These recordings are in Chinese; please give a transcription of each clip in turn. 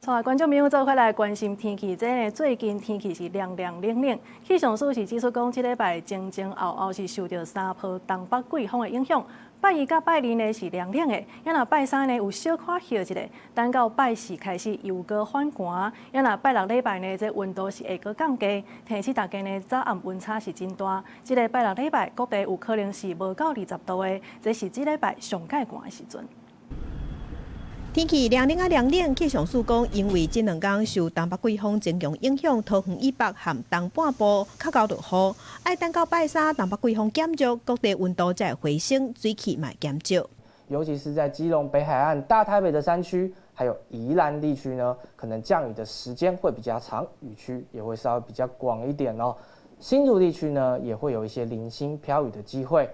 好，观众朋友做伙来关心天气。这呢，最近天气是凉凉冷冷。气象署是指出讲，这礼拜前前后后是受到三波东北季风的影响。拜一到拜二呢是凉冷的，若拜三呢有小可热一下，等到拜四开始又搁反寒。若拜六礼拜呢，这温度是会搁降低，提醒大家呢早暗温差是真大。这个拜六礼拜各地有可能是无到20度的，这是这礼拜上介寒的时阵。 天气凉冷啊凉冷，气象署讲，因为这2天受东北季风增强影响，桃园以北和东半部较高落雨，爱等到拜三东北季风减弱，各地温度才会回升，水汽嘛减少。尤其是在基隆北海岸、大台北的山区，还有宜兰地区呢，可能降雨的时间会比较长，雨区也会稍微比较广一点哦。新竹地区呢，也会有一些零星飘雨的机会。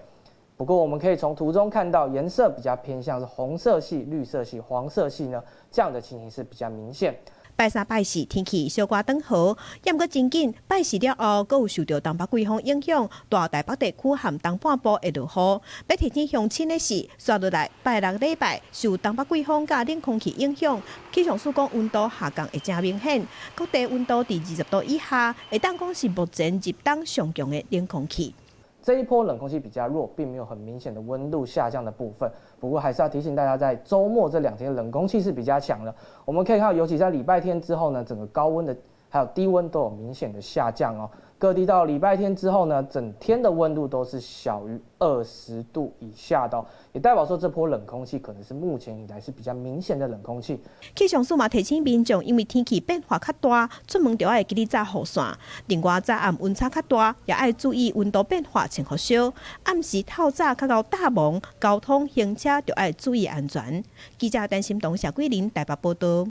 不过，我们可以从图中看到，颜色比较偏向是红色系、绿色系、黄色系呢，这样的情形是比较明显。拜三、拜四天气小可转好，也毋过真紧。拜四了后，阁有受到东北季风影响，大台北地区和东半部会落雨。要提醒乡亲的是，刷落来拜六礼拜受东北季风甲冷空气影响，气象署讲温度下降会真明显，各地温度伫20度以下，会当讲是目前入冬上强的冷空气。 这一波冷空气比较弱，并没有很明显的温度下降的部分。不过还是要提醒大家，在周末这2天冷空气是比较强的。我们可以看到，尤其在礼拜天之后呢，整个高温的还有低温都有明显的下降哦。各地到礼拜天之后呢，整天的温度都是小于20度以下的哦，也代表说这波冷空气可能是目前以来是比较明显的冷空气。气象署嘛提醒民众，因为天气变化较大，出门就要记得扎雨伞。另外，早暗温差较大，也要注意温度变化穿雨小。暗时透早较到大蒙，交通行车就要注意安全。记者陈心东、谢桂林台北报道。